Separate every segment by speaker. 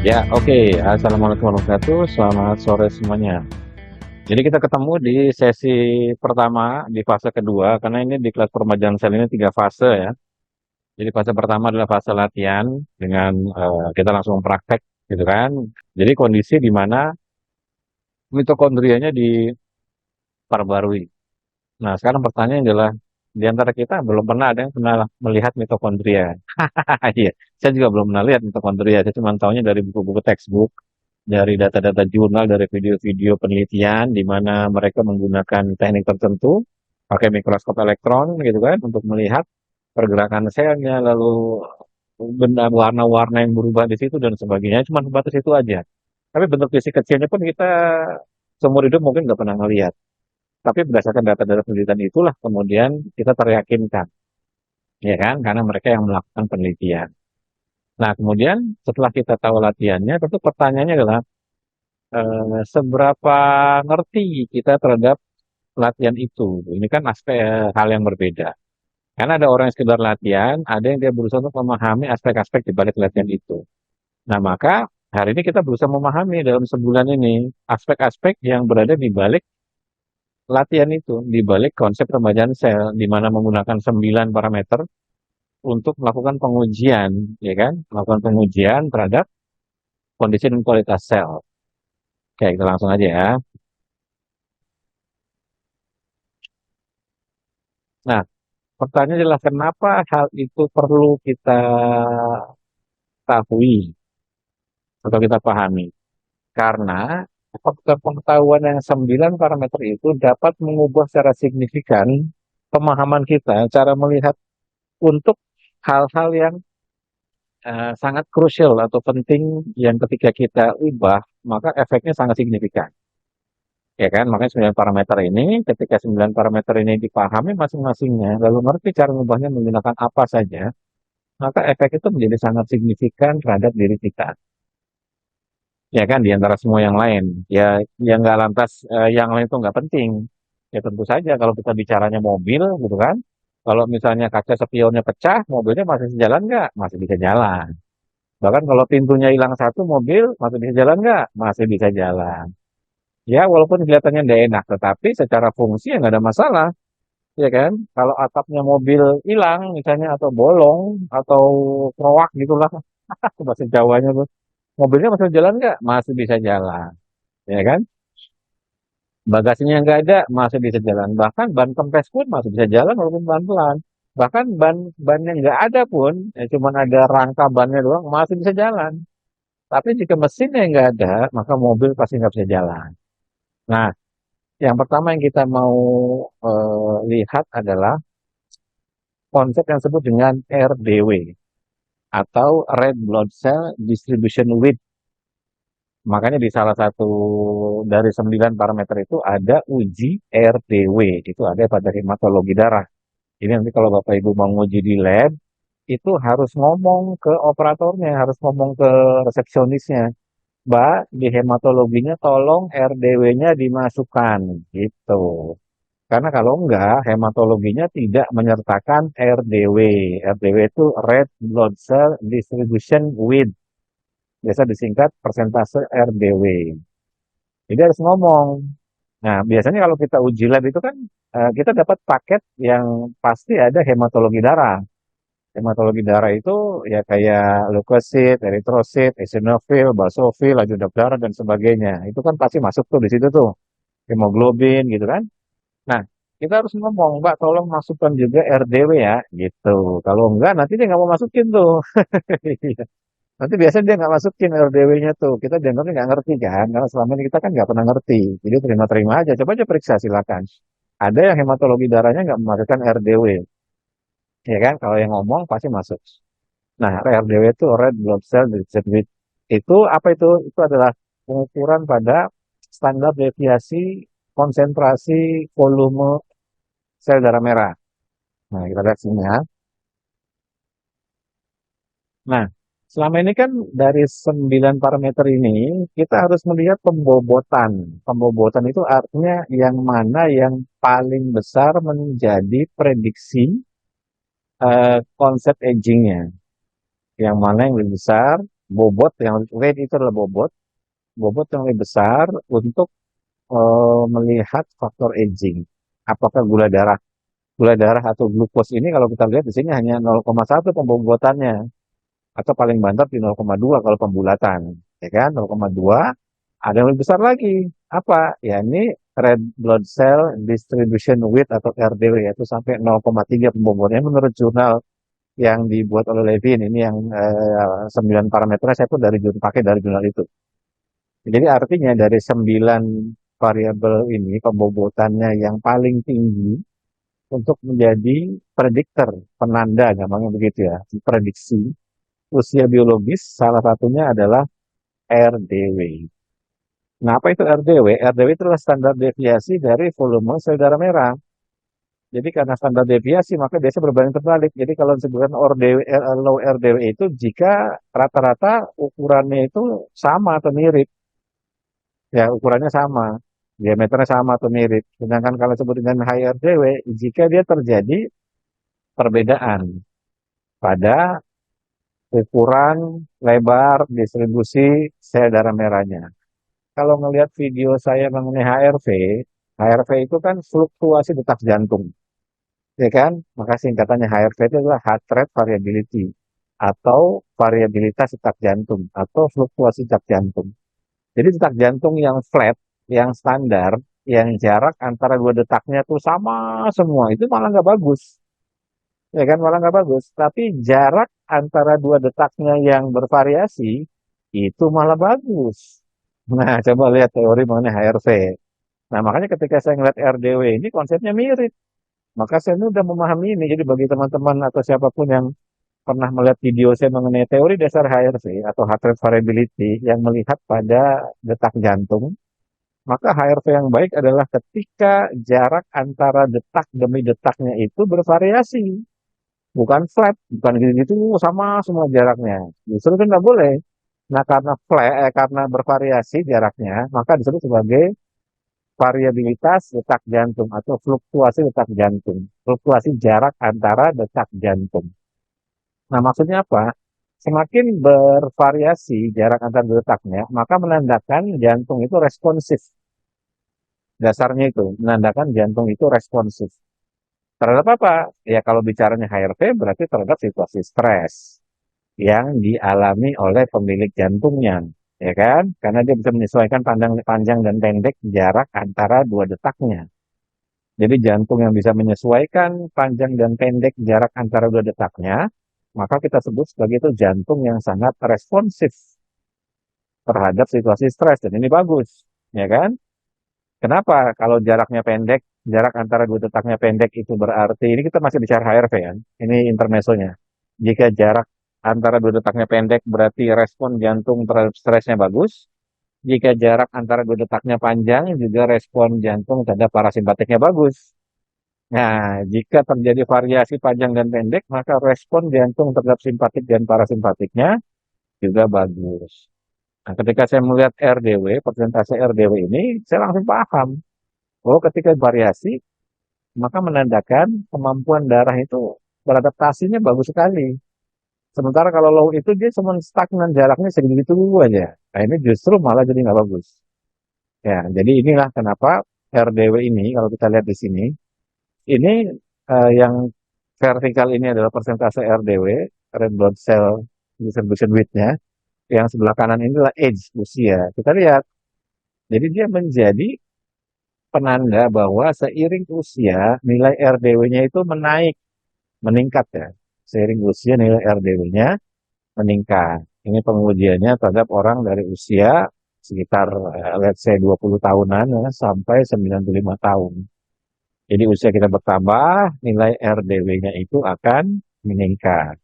Speaker 1: Ya, oke. Assalamualaikum warahmatullahi wabarakatuh. Selamat sore semuanya. Jadi kita ketemu di sesi pertama di fase kedua, karena ini di kelas permajaan sel ini 3 fase ya. Jadi fase pertama adalah fase latihan dengan kita langsung praktek gitu kan. Jadi kondisi di mana mitokondrianya diperbarui. Nah, sekarang pertanyaannya adalah di antara kita belum pernah ada yang pernah melihat mitokondria. Iya, saya juga belum pernah lihat mitokondria. Saya cuma tahunya dari buku-buku textbook, dari data-data jurnal, dari video-video penelitian di mana mereka menggunakan teknik tertentu, pakai mikroskop elektron gitu kan, untuk melihat pergerakan selnya, lalu benda warna-warna yang berubah di situ dan sebagainya. Cuma sebatas itu aja. Tapi bentuk fisik kecilnya pun kita seumur hidup mungkin nggak pernah ngelihat. Tapi berdasarkan data-data penelitian itulah kemudian kita teryakinkan, ya kan? Karena mereka yang melakukan penelitian. Nah, kemudian setelah kita tahu latihannya, tentu pertanyaannya adalah seberapa ngerti kita terhadap latihan itu. Ini kan aspek hal yang berbeda. Karena ada orang yang sekedar latihan, ada yang dia berusaha untuk memahami aspek-aspek di balik latihan itu. Nah, maka hari ini kita berusaha memahami dalam sebulan ini aspek-aspek yang berada di balik latihan itu, di balik konsep remajan sel, di mana menggunakan 9 parameter untuk melakukan pengujian, ya kan? Melakukan pengujian terhadap kondisi dan kualitas sel. Oke, kita langsung aja ya. Nah, pertanyaan adalah kenapa hal itu perlu kita ketahui atau kita pahami? Karena faktor pengetahuan yang 9 parameter itu dapat mengubah secara signifikan pemahaman kita, cara melihat untuk hal-hal yang sangat krusial atau penting yang ketika kita ubah, maka efeknya sangat signifikan. Ya kan, makanya 9 parameter ini, ketika 9 parameter ini dipahami masing-masingnya, lalu ngerti cara mengubahnya menggunakan apa saja, maka efek itu menjadi sangat signifikan terhadap diri kita. Ya kan, di antara semua yang lain. Ya, yang nggak lantas yang lain itu nggak penting. Ya tentu saja kalau kita bicaranya mobil gitu kan, kalau misalnya kaca spionnya pecah, mobilnya masih jalan nggak? Masih bisa jalan. Bahkan kalau pintunya hilang satu mobil, masih bisa jalan nggak? Masih bisa jalan. Ya, walaupun kelihatannya tidak enak, tetapi secara fungsi ya nggak ada masalah. Ya kan? Kalau atapnya mobil hilang misalnya atau bolong atau keroak gitulah bahasa Jawanya tuh. Mobilnya masih jalan nggak? Masih bisa jalan. Ya kan? Bagasinya nggak ada, masih bisa jalan. Bahkan ban kempes pun masih bisa jalan walaupun pelan-pelan. Bahkan ban yang nggak ada pun, ya cuman ada rangka bannya doang, masih bisa jalan. Tapi jika mesinnya nggak ada, maka mobil pasti nggak bisa jalan. Nah, yang pertama yang kita mau lihat adalah konsep yang disebut dengan RDW atau Red Blood Cell Distribution Width. Makanya di salah satu dari 9 parameter itu ada uji RDW, itu ada pada hematologi darah. Jadi nanti kalau Bapak Ibu mau nguji di lab, itu harus ngomong ke operatornya, harus ngomong ke resepsionisnya. Mbak, di hematologinya tolong RDW-nya dimasukkan, gitu. Karena kalau enggak, hematologinya tidak menyertakan RDW. RDW itu Red Blood Cell Distribution Width. Biasa disingkat persentase RDW. Jadi harus ngomong. Nah, biasanya kalau kita uji lab itu kan kita dapat paket yang pasti ada hematologi darah. Hematologi darah itu ya kayak leukosit, eritrosit, eosinofil, basofil, laju darah dan sebagainya. Itu kan pasti masuk tuh di situ tuh. Hemoglobin gitu kan. Nah, kita harus ngomong, Mbak, tolong masukkan juga RDW ya, gitu. Kalau enggak, nanti dia nggak mau masukin tuh. Nanti biasanya dia nggak masukin RDW-nya tuh. Kita dianggapnya nggak ngerti kan, karena selama ini kita kan nggak pernah ngerti. Jadi terima-terima aja. Coba aja periksa silakan. Ada yang hematologi darahnya nggak memasukkan RDW, ya kan? Kalau yang ngomong pasti masuk. Nah, RDW itu Red Blood Cell Distribution. Itu apa itu? Itu adalah pengukuran pada standar deviasi konsentrasi volume sel darah merah. Nah, kita lihat sini ya. Nah, selama ini kan dari 9 parameter ini, kita harus melihat pembobotan. Pembobotan itu artinya yang mana yang paling besar menjadi prediksi konsep agingnya. Yang mana yang lebih besar. bobot yang weight itu adalah bobot yang lebih besar untuk melihat faktor aging. Apakah gula darah atau glukos ini kalau kita lihat di sini hanya 0,1 pembobotannya atau paling banter di 0,2 kalau pembulatan, ya kan? 0,2 ada yang lebih besar lagi. Apa? Ya ini red blood cell distribution width atau RDW yaitu sampai 0,3 pembobotannya menurut jurnal yang dibuat oleh Levin ini yang 9 parameternya saya pun pakai dari jurnal itu. Jadi artinya dari 9 variabel ini pembobotannya yang paling tinggi untuk menjadi prediktor, penanda gampangnya begitu ya, prediksi usia biologis salah satunya adalah RDW. Nah, apa itu RDW? RDW itu adalah standar deviasi dari volume sel darah merah. Jadi karena standar deviasi maka biasanya berbanding terbalik. Jadi kalau disebutkan low RDW itu jika rata-rata ukurannya itu sama atau mirip. Ya, ukurannya sama, diameternya sama atau mirip. Sedangkan kalau disebut dengan high RDW, jika dia terjadi perbedaan pada ukuran, lebar, distribusi sel darah merahnya. Kalau melihat video saya mengenai HRV itu kan fluktuasi detak jantung, ya kan? Maka singkatannya HRV itu adalah heart rate variability atau variabilitas detak jantung atau fluktuasi detak jantung. Jadi detak jantung yang flat, yang standar, yang jarak antara dua detaknya tuh sama semua, itu malah nggak bagus. Ya kan, malah nggak bagus. Tapi jarak antara dua detaknya yang bervariasi, itu malah bagus. Nah, coba lihat teori mengenai HRV. Nah, makanya ketika saya ngeliat RDW ini konsepnya mirip. Maka saya ini udah memahami ini. Jadi bagi teman-teman atau siapapun yang pernah melihat video saya mengenai teori dasar HRV atau heart rate variability yang melihat pada detak jantung, maka HRV yang baik adalah ketika jarak antara detak demi detaknya itu bervariasi. Bukan flat, bukan gitu-gitu sama semua jaraknya. Justru kan nggak boleh. Nah, karena karena bervariasi jaraknya, maka disebut sebagai variabilitas detak jantung atau fluktuasi detak jantung. Fluktuasi jarak antara detak jantung. Nah, maksudnya apa? Semakin bervariasi jarak antar detaknya, maka menandakan jantung itu responsif. Dasarnya itu, menandakan jantung itu responsif. Terhadap apa? Ya kalau bicaranya HRV berarti terhadap situasi stres yang dialami oleh pemilik jantungnya. Ya kan? Karena dia bisa menyesuaikan panjang dan pendek jarak antara dua detaknya. Jadi jantung yang bisa menyesuaikan panjang dan pendek jarak antara dua detaknya, maka kita sebut sebagai itu jantung yang sangat responsif terhadap situasi stres. Dan ini bagus, ya kan? Kenapa? Kalau jaraknya pendek, jarak antara dua detaknya pendek itu berarti, ini kita masih bicara HRV ya, ini intermezzonya. Jika jarak antara dua detaknya pendek berarti respon jantung terhadap stresnya bagus. Jika jarak antara dua detaknya panjang juga respon jantung terhadap parasimpatiknya bagus. Nah, jika terjadi variasi panjang dan pendek, maka respon jantung terhadap simpatik dan parasimpatiknya juga bagus. Nah, ketika saya melihat RDW, persentase RDW ini, saya langsung paham. Oh, ketika variasi, maka menandakan kemampuan darah itu beradaptasinya bagus sekali. Sementara kalau low itu dia cuma stagnan jaraknya segitu aja. Nah, ini justru malah jadi nggak bagus. Ya, jadi inilah kenapa RDW ini, kalau kita lihat di sini, ini yang vertikal ini adalah persentase RDW, red blood cell distribution width-nya. Yang sebelah kanan ini adalah age, usia. Kita lihat. Jadi dia menjadi penanda bahwa seiring usia nilai RDW-nya itu meningkat ya. Seiring usia nilai RDW-nya meningkat. Ini pengujiannya terhadap orang dari usia sekitar let's say 20 tahunan ya, sampai 95 tahun. Jadi usia kita bertambah, nilai RDW-nya itu akan meningkat.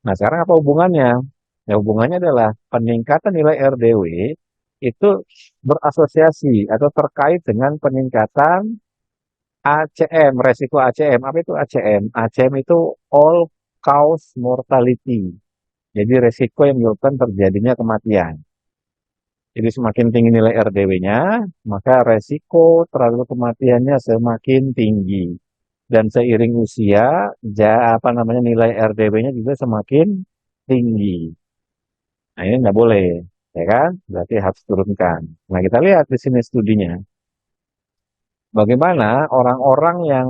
Speaker 1: Nah, sekarang apa hubungannya? Ya, hubungannya adalah peningkatan nilai RDW itu berasosiasi atau terkait dengan peningkatan ACM, resiko ACM. Apa itu ACM? ACM itu all cause mortality. Jadi resiko yang menyebabkan terjadinya kematian. Jadi semakin tinggi nilai RDW-nya, maka resiko terhadap kematiannya semakin tinggi. Dan seiring usia, nilai RDW-nya juga semakin tinggi. Nah, ini nggak boleh, ya kan? Berarti harus turunkan. Nah, kita lihat di sini studinya. Bagaimana orang-orang yang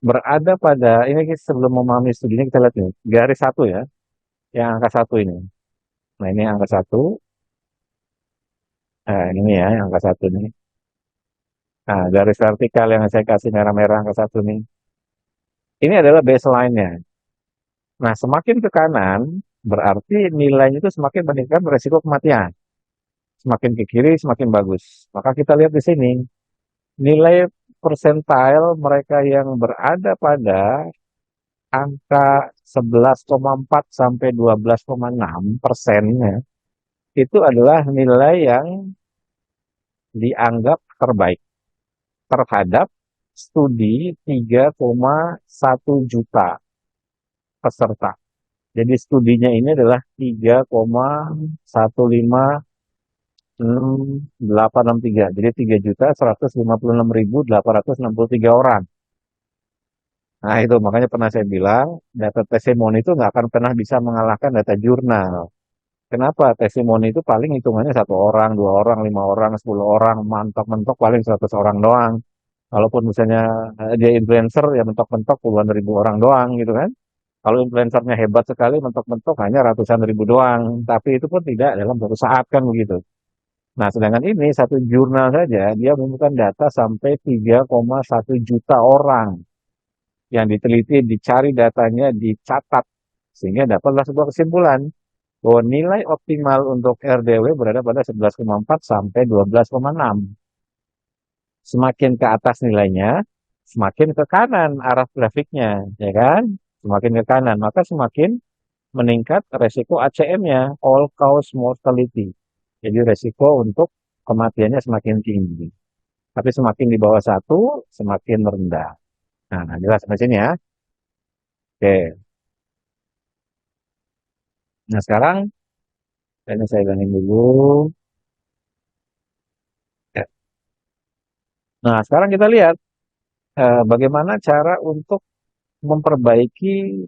Speaker 1: berada pada, ini sebelum memahami studinya kita lihat nih, garis satu ya, yang angka satu ini. Nah, ini angka satu, ini ya, yang angka satu ini. Nah, garis vertikal yang saya kasih merah-merah angka satu ini. Ini adalah baseline-nya. Nah, semakin ke kanan, berarti nilainya itu semakin meningkat beresiko kematian. Semakin ke kiri, semakin bagus. Maka kita lihat di sini, nilai persentile mereka yang berada pada angka 11,4 sampai 12,6% itu adalah nilai yang dianggap terbaik terhadap studi 3,1 juta peserta. Jadi studinya ini adalah 3,1566863. Jadi 3.156.863 orang. Nah itu makanya pernah saya bilang data testimoni itu nggak akan pernah bisa mengalahkan data jurnal. Kenapa? Testimoni itu paling hitungannya satu orang, dua orang, lima orang, 10 orang, mentok-mentok paling 100 orang doang. Walaupun misalnya dia influencer ya mentok-mentok puluhan ribu orang doang gitu kan. Kalau influencernya hebat sekali mentok-mentok hanya ratusan ribu doang. Tapi itu pun tidak dalam satu saat kan begitu. Nah sedangkan ini satu jurnal saja dia membutuhkan data sampai 3,1 juta orang yang diteliti, dicari datanya, dicatat. Sehingga dapatlah sebuah kesimpulan bahwa nilai optimal untuk RDW berada pada 11,4 sampai 12,6. Semakin ke atas nilainya, semakin ke kanan arah grafiknya, ya kan? Semakin ke kanan, maka semakin meningkat resiko ACM-nya, all cause mortality. Jadi resiko untuk kematiannya semakin tinggi. Tapi semakin di bawah satu, semakin rendah. Nah, jelas sampai sini ya. Oke. Nah, sekarang ini saya bilangin dulu. Ya. Nah, sekarang kita lihat bagaimana cara untuk memperbaiki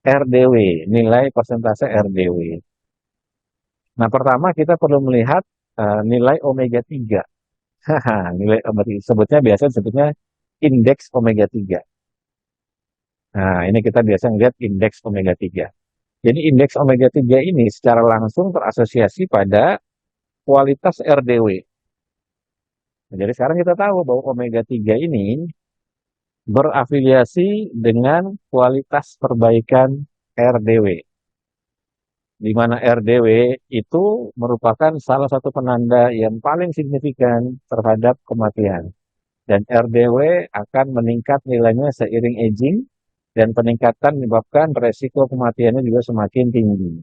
Speaker 1: RDW, nilai persentase RDW. Nah, pertama kita perlu melihat nilai omega 3. Nilai sebutnya biasa disebutnya indeks omega 3. Nah, ini kita biasa melihat indeks omega 3. Jadi indeks omega 3 ini secara langsung terasosiasi pada kualitas RDW. Nah, jadi sekarang kita tahu bahwa omega 3 ini berafiliasi dengan kualitas perbaikan RDW. Di mana RDW itu merupakan salah satu penanda yang paling signifikan terhadap kematian. Dan RDW akan meningkat nilainya seiring aging dan peningkatan menyebabkan resiko kematiannya juga semakin tinggi.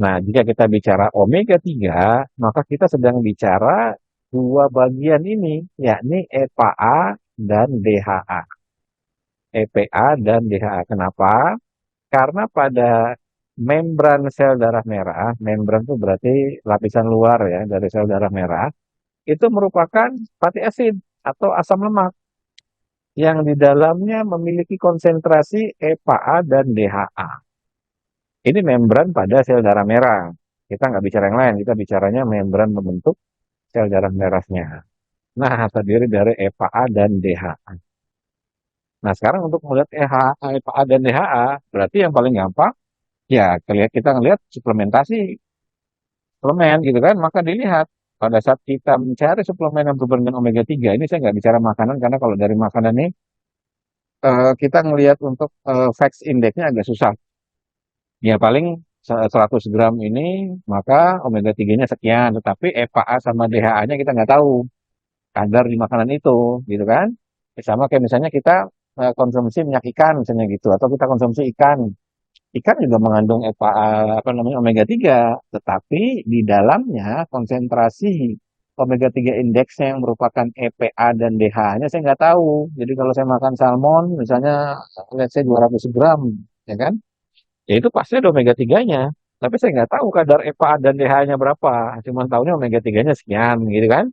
Speaker 1: Nah, jika kita bicara omega 3, maka kita sedang bicara dua bagian ini, yakni EPA dan DHA. EPA dan DHA. Kenapa? Karena pada membran sel darah merah, membran itu berarti lapisan luar ya dari sel darah merah, itu merupakan fatty acid atau asam lemak yang di dalamnya memiliki konsentrasi EPA dan DHA. Ini membran pada sel darah merah. Kita nggak bicara yang lain, kita bicaranya membran membentuk sel darah merahnya. Nah, terdiri dari EPA dan DHA. Nah, sekarang untuk melihat EPA dan DHA, berarti yang paling gampang, ya kita ngelihat suplementasi suplemen gitu kan, maka dilihat pada saat kita mencari suplemen yang berhubungan dengan omega 3, ini saya nggak bicara makanan, karena kalau dari makanan ini, kita ngelihat untuk FACS indeksnya agak susah. Ya paling 100 gram ini, maka omega 3-nya sekian, tetapi EPA sama DHA-nya kita nggak tahu kadar di makanan itu, gitu kan. Sama kayak misalnya kita konsumsi minyak ikan misalnya gitu, atau kita konsumsi ikan. Ikan juga mengandung EPA, apa namanya, omega 3, tetapi di dalamnya konsentrasi omega 3 indeksnya yang merupakan EPA dan DHA-nya saya nggak tahu. Jadi kalau saya makan salmon misalnya let's say 200 gram, ya kan? Ya itu pasti ada omega 3-nya. Tapi saya nggak tahu kadar EPA dan DHA-nya berapa. Cuma tahunya omega 3-nya sekian gitu kan.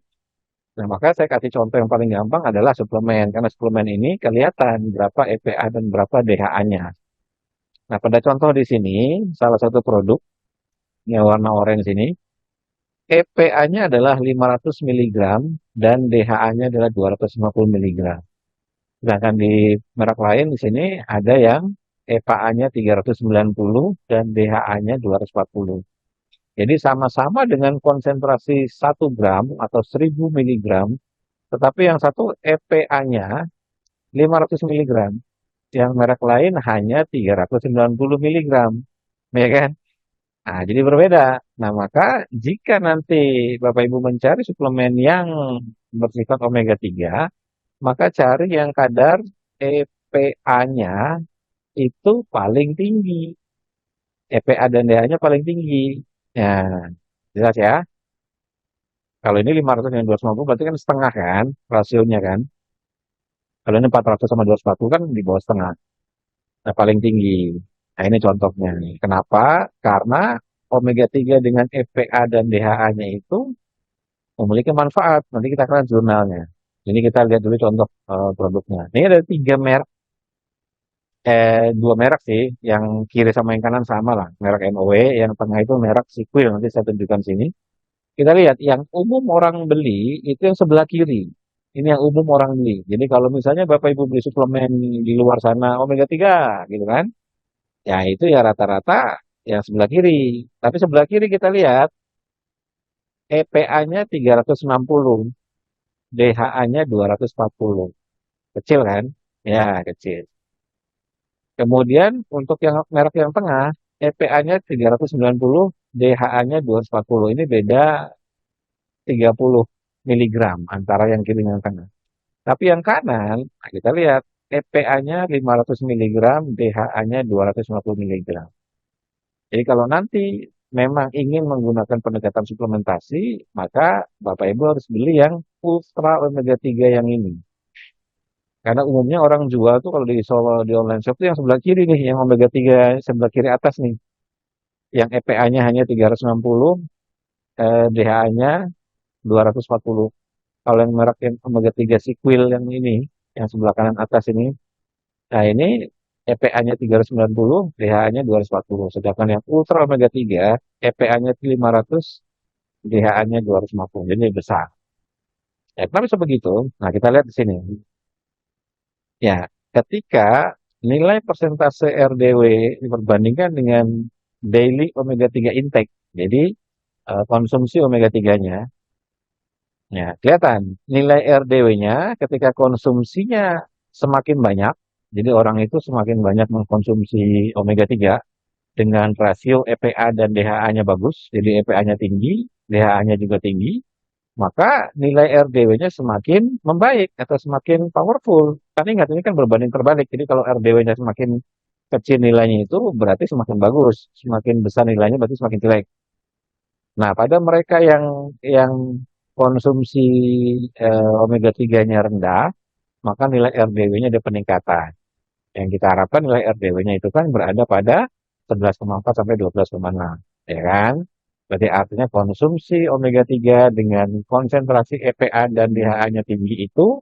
Speaker 1: Nah, maka saya kasih contoh yang paling gampang adalah suplemen. Karena suplemen ini kelihatan berapa EPA dan berapa DHA-nya. Nah, pada contoh di sini, salah satu produk yang warna orange ini, EPA-nya adalah 500 miligram dan DHA-nya adalah 250 miligram. Sedangkan di merek lain di sini ada yang EPA-nya 390 dan DHA-nya 240. Jadi sama-sama dengan konsentrasi 1 gram atau 1000 miligram, tetapi yang satu EPA-nya 500 miligram, yang merek lain hanya 390 miligram, ya kan? Nah, jadi berbeda. Nah, maka jika nanti Bapak Ibu mencari suplemen yang bersifat omega 3, maka cari yang kadar EPA-nya itu paling tinggi. EPA dan DHA-nya paling tinggi. Nah, jelas ya. Kalau ini 500 dengan 250 berarti kan setengah kan rasionya kan. Kalau ini 400 sama 240 kan di bawah setengah. Nah, paling tinggi. Nah, ini contohnya nih. Kenapa? Karena omega 3 dengan EPA dan DHA-nya itu memiliki manfaat. Nanti kita akan lihat jurnalnya. Ini kita lihat dulu contoh produknya. Ini ada dua merek sih. Yang kiri sama yang kanan sama lah. Merek NOW, yang tengah itu merek Sequel. Nanti saya tunjukkan sini. Kita lihat yang umum orang beli itu yang sebelah kiri. Ini yang umum orang beli. Jadi kalau misalnya Bapak Ibu beli suplemen di luar sana omega 3 gitu kan. Ya itu ya rata-rata yang sebelah kiri. Tapi sebelah kiri kita lihat EPA-nya 360, DHA-nya 240. Kecil kan? Ya, kecil. Kemudian untuk yang merek yang tengah, EPA-nya 390, DHA-nya 240. Ini beda 30 miligram antara yang kiri dan yang tengah. Tapi yang kanan, nah kita lihat EPA-nya 500 miligram, DHA-nya 250 miligram. Jadi kalau nanti memang ingin menggunakan pendekatan suplementasi, maka Bapak Ibu harus beli yang Ultra Omega 3 yang ini. Karena umumnya orang jual tuh kalau di online shop tuh yang sebelah kiri nih, yang Omega 3 sebelah kiri atas nih. Yang EPA-nya hanya 360, DHA-nya 240. Kalau yang merek yang Omega 3 Sequel yang ini, yang sebelah kanan atas ini, nah ini EPA-nya 390, DHA-nya 240. Sedangkan yang Ultra Omega 3, EPA-nya 500, DHA-nya 250. Jadi besar. Ya, kenapa bisa begitu? Nah, kita lihat di sini. Ya, ketika nilai persentase RDW diperbandingkan dengan daily omega 3 intake. Jadi, konsumsi omega 3-nya, ya, kelihatan nilai RDW-nya ketika konsumsinya semakin banyak, jadi orang itu semakin banyak mengkonsumsi omega 3 dengan rasio EPA dan DHA-nya bagus, jadi EPA-nya tinggi, DHA-nya juga tinggi, maka nilai RDW-nya semakin membaik atau semakin powerful. Kan ingat, ini kan berbanding terbalik. Jadi kalau RDW-nya semakin kecil nilainya itu berarti semakin bagus, semakin besar nilainya berarti semakin jelek. Nah, pada mereka yang konsumsi omega 3-nya rendah, maka nilai RDW-nya ada peningkatan. Yang kita harapkan nilai RDW-nya itu kan berada pada 11,4 sampai 12,6, ya kan? Berarti artinya konsumsi omega 3 dengan konsentrasi EPA dan DHA-nya tinggi itu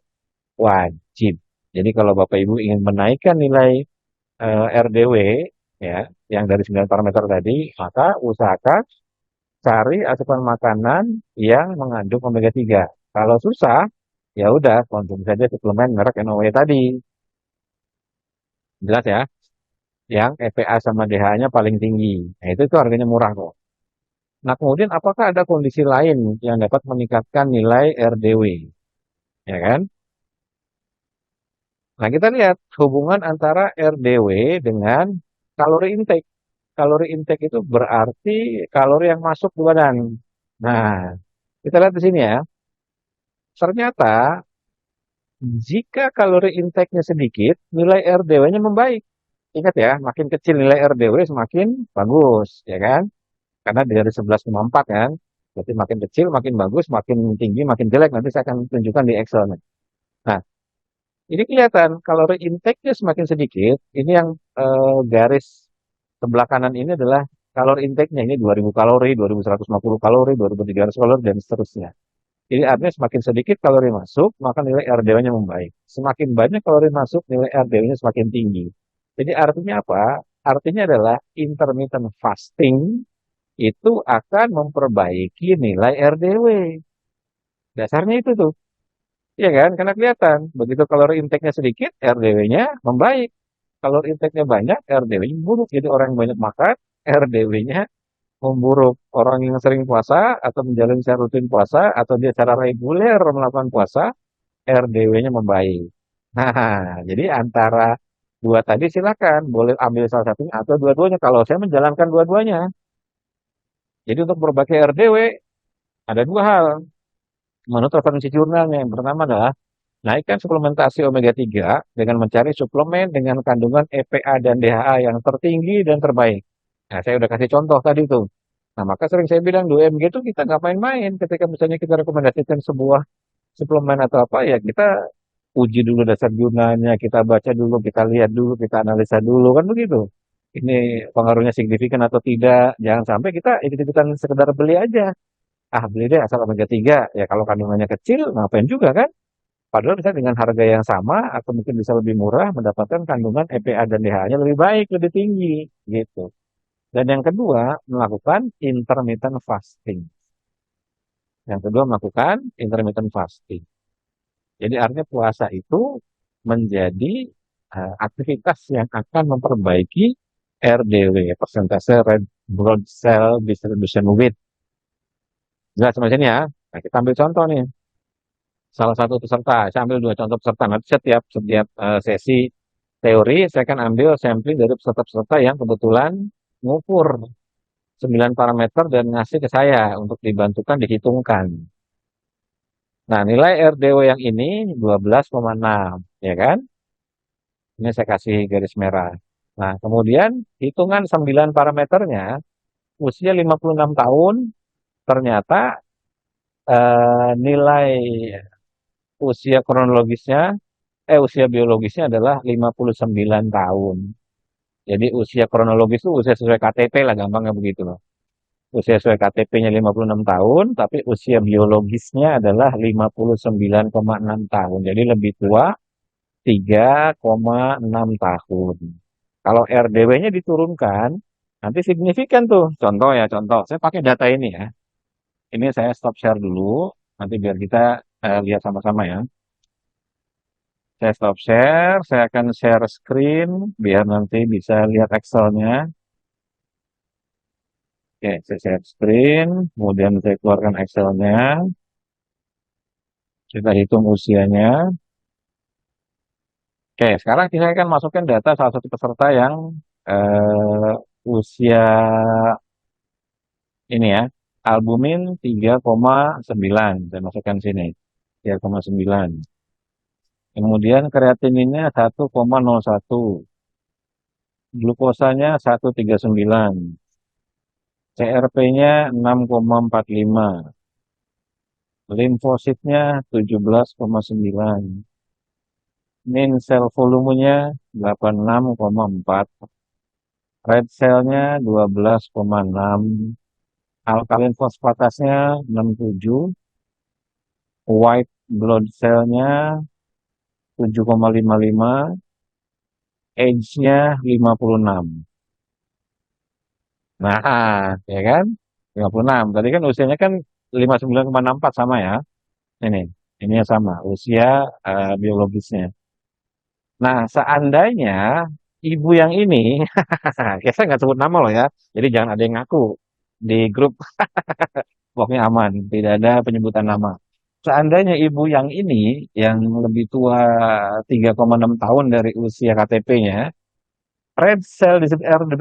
Speaker 1: wajib. Jadi kalau Bapak Ibu ingin menaikkan nilai RDW ya, yang dari 9 parameter tadi, maka usahakan cari asupan makanan yang mengandung omega 3. Kalau susah, ya udah konsumsi saja suplemen merek NOW tadi. Jelas ya? Yang EPA sama DHA-nya paling tinggi. Nah, itu harganya murah kok. Nah, kemudian apakah ada kondisi lain yang dapat meningkatkan nilai RDW? Ya kan? Nah, kita lihat hubungan antara RDW dengan kalori intake. Kalori intake itu berarti kalori yang masuk ke badan. Nah, kita lihat di sini ya. Ternyata jika kalori intake-nya sedikit, nilai RDW-nya membaik. Ingat ya, makin kecil nilai RDW semakin bagus, ya kan? Karena dari 11,4 kan, berarti makin kecil, makin bagus, makin tinggi, makin jelek. Nanti saya akan tunjukkan di Excel. Nah, ini kelihatan kalori intake-nya semakin sedikit. Ini yang garis sebelah kanan ini adalah kalori intake-nya. Ini 2000 kalori, 2150 kalori, 2300 kalori, dan seterusnya. Jadi artinya semakin sedikit kalori masuk, maka nilai RDW-nya membaik. Semakin banyak kalori masuk, nilai RDW-nya semakin tinggi. Jadi artinya apa? Artinya adalah intermittent fasting itu akan memperbaiki nilai RDW. Dasarnya itu tuh. Iya kan? Karena kelihatan. Begitu kalori intake-nya sedikit, RDW-nya membaik. Kalori intake-nya banyak, RDW-nya buruk. Jadi orang yang banyak makan, RDW-nya memburuk. Orang yang sering puasa atau menjalani secara rutin puasa atau dia secara reguler melakukan puasa, RDW-nya membaik. Nah, jadi antara dua tadi silakan boleh ambil salah satunya atau dua-duanya. Kalau saya menjalankan dua-duanya. Jadi untuk memperbaiki RDW ada dua hal. Menurut referensi jurnalnya yang pertama adalah naikkan suplementasi omega 3 dengan mencari suplemen dengan kandungan EPA dan DHA yang tertinggi dan terbaik. Nah, saya udah kasih contoh tadi tuh. Nah, maka sering saya bilang di UMG itu kita nggak main-main. Ketika misalnya kita rekomendasikan sebuah suplemen atau apa, ya kita uji dulu dasar jurnalnya, kita baca dulu, kita lihat dulu, kita analisa dulu, kan begitu. Ini pengaruhnya signifikan atau tidak. Jangan sampai kita ikut-ikutan sekedar beli aja. Ah, beli deh asal omega 3. Ya kalau kandungannya kecil, ngapain juga kan? Padahal bisa dengan harga yang sama atau mungkin bisa lebih murah mendapatkan kandungan EPA dan DHA-nya lebih baik, lebih tinggi gitu. Dan yang kedua, melakukan intermittent fasting. Yang kedua, melakukan intermittent fasting. Jadi artinya puasa itu menjadi aktivitas yang akan memperbaiki RDW, persentase red blood cell distribution width. Jelas sampai sini ya. Nah, kita ambil contoh nih. Salah satu peserta, saya ambil dua contoh peserta. Nanti setiap setiap sesi teori, saya akan ambil sampling dari peserta-peserta yang kebetulan ngukur 9 parameter dan ngasih ke saya untuk dibantukan dihitungkan. Nah, nilai RDW yang ini 12,6, ya kan? Ini saya kasih garis merah. Nah, kemudian hitungan 9 parameternya, usia 56 tahun, ternyata nilai usia biologisnya adalah 59 tahun. Jadi usia kronologis itu usia sesuai KTP lah, gampangnya begitu loh. Usia sesuai KTP-nya 56 tahun, tapi usia biologisnya adalah 59,6 tahun. Jadi lebih tua 3,6 tahun. Kalau RDW-nya diturunkan, nanti signifikan tuh. Contoh ya, contoh. Saya pakai data ini ya. Ini saya stop share dulu, nanti biar kita lihat sama-sama ya. Saya stop share, saya akan share screen, biar nanti bisa lihat Excel-nya. Oke, saya share screen, kemudian saya keluarkan Excel-nya. Kita hitung usianya. Oke, sekarang kita akan masukkan data salah satu peserta yang usia ini ya, albumin 3,9. Saya masukkan sini, 3,9. Kemudian kreatininnya 1,01. Glukosanya 139. CRP-nya 6,45. Limfositnya 17,9. Min cell volumenya 86,4. Red cell-nya 12,6. Alkalin fosfatasnya 67. White blood cell-nya 7,55. Age-nya 56. Nah, ya kan? 56. Tadi kan usianya kan 59,64 sama ya. Ini, ini sama, usia biologisnya. Nah, seandainya ibu yang ini, ya saya nggak sebut nama loh ya, jadi jangan ada yang ngaku di grup, pokoknya aman, tidak ada penyebutan nama. Seandainya ibu yang ini, yang lebih tua 3,6 tahun dari usia KTP-nya, red cell di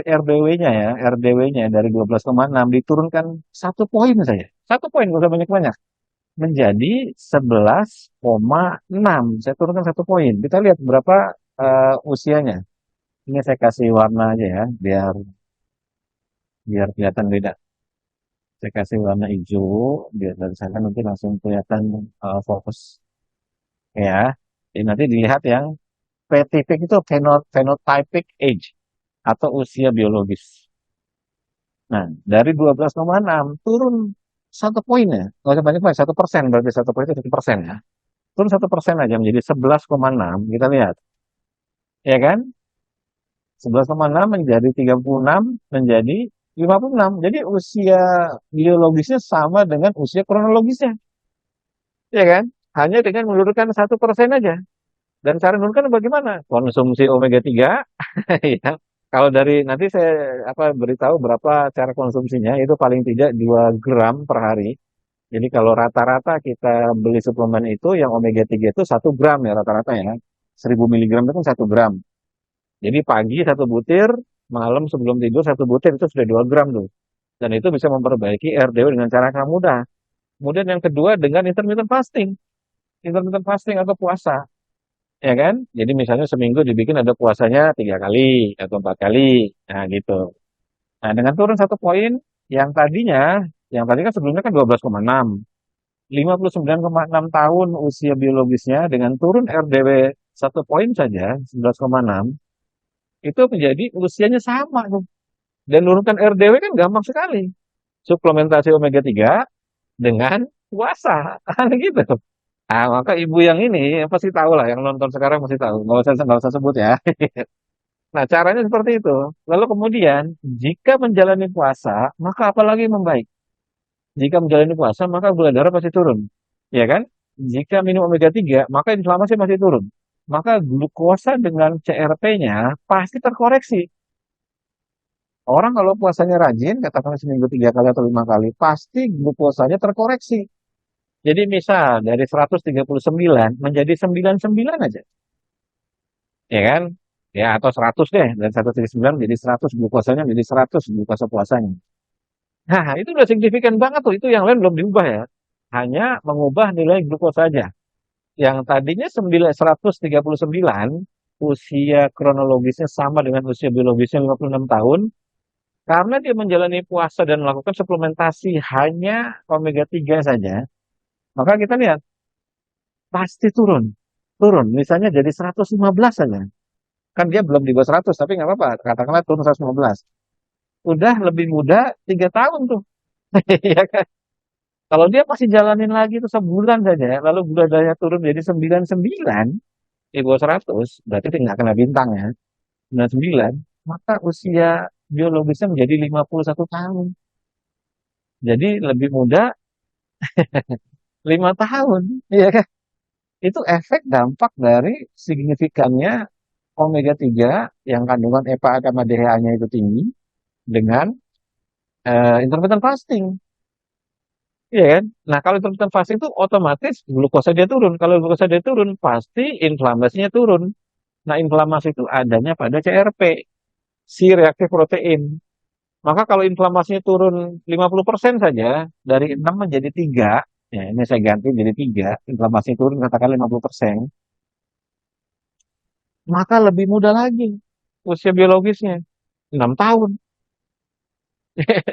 Speaker 1: RDW-nya ya, RDW-nya dari 12,6 diturunkan 1 poin saja. 1 poin, nggak usah banyak-banyak. Menjadi 11,6. Saya turunkan 1 poin. Kita lihat berapa usianya. Ini saya kasih warna aja ya, biar biar kelihatan beda. Saya kasih warna hijau, biar dari sana nanti langsung kelihatan fokus ya. Jadi nanti dilihat yang phenotypic itu phenotypic age atau usia biologis. Nah, dari 12,6 turun 1 poin ya. Nggak usah banyak-banyak, 1%, berarti 1 poin itu 1% ya. Turun 1% aja menjadi 11,6. Kita lihat. Ya kan? 11,6 menjadi 36 menjadi 56. Jadi usia biologisnya sama dengan usia kronologisnya, ya kan? Hanya dengan menurunkan 1% aja. Dan cara menurunkan bagaimana? Konsumsi omega 3, ya. Kalau dari nanti saya beritahu berapa cara konsumsinya, itu paling tidak 2 gram per hari. Jadi kalau rata-rata kita beli suplemen itu yang omega 3 itu 1 gram ya rata-rata ya. 1000 miligram itu kan 1 gram. Jadi pagi 1 butir, malam sebelum tidur 1 butir itu sudah 2 gram tuh. Dan itu bisa memperbaiki RDW dengan cara yang mudah. Kemudian yang kedua dengan intermittent fasting. Intermittent fasting atau puasa, ya kan? Jadi misalnya seminggu dibikin ada puasanya 3 kali atau 4 kali, nah gitu. Nah dengan turun 1 poin, yang tadinya, yang tadi kan sebelumnya kan 12,6, 59,6 tahun usia biologisnya dengan turun RDW 1 poin saja, 11,6, itu menjadi usianya sama tuh. Dan menurunkan RDW kan gampang sekali. Suplementasi omega 3 dengan puasa, kan gitu. Ah, maka ibu yang ini pasti tahu lah, yang nonton sekarang pasti tahu. Nggak usah sebut ya. Nah, caranya seperti itu. Lalu kemudian, jika menjalani puasa, maka apalagi membaik. Jika menjalani puasa, maka gula darah pasti turun. Ya kan? Jika minum omega 3 maka inflamasi masih turun. Maka glukosa dengan CRP-nya pasti terkoreksi. Orang kalau puasanya rajin, katakanlah seminggu 3 kali atau 5 kali, pasti glukosanya terkoreksi. Jadi misal dari 139 menjadi 99 aja. Ya kan? Ya atau 100 deh, dari 139 menjadi 100, glukosanya menjadi 100, glukosa puasanya. Nah, itu udah signifikan banget tuh, itu yang lain belum diubah ya. Hanya mengubah nilai glukosa aja. Yang tadinya 139, usia kronologisnya sama dengan usia biologisnya 56 tahun, karena dia menjalani puasa dan melakukan suplementasi hanya omega 3 saja, maka kita lihat pasti turun. Turun, misalnya jadi 115 saja. Kan dia belum di bawah 100, tapi nggak apa-apa. Katakanlah turun 115. Udah lebih muda 3 tahun tuh. Ya kan? Kalau dia masih jalanin lagi tuh sebulan saja, lalu gula darahnya turun jadi 99, di bawah 100, berarti dia nggak kena bintang ya, 99, maka usia biologisnya menjadi 51 tahun. Jadi lebih muda 5 tahun. Iya kan? Itu efek dampak dari signifikannya omega 3 yang kandungan EPA sama DHA-nya itu tinggi dengan intermittent fasting. Iya kan? Nah, kalau intermittent fasting itu otomatis glukosa dia turun. Kalau glukosa dia turun, pasti inflamasinya turun. Nah, inflamasi itu adanya pada CRP, si reaktif protein. Maka kalau inflamasinya turun 50% saja, dari 6 menjadi 3, ya ini saya ganti jadi 3, inflamasi turun katakan 50%, maka lebih mudah lagi usia biologisnya, 6 tahun.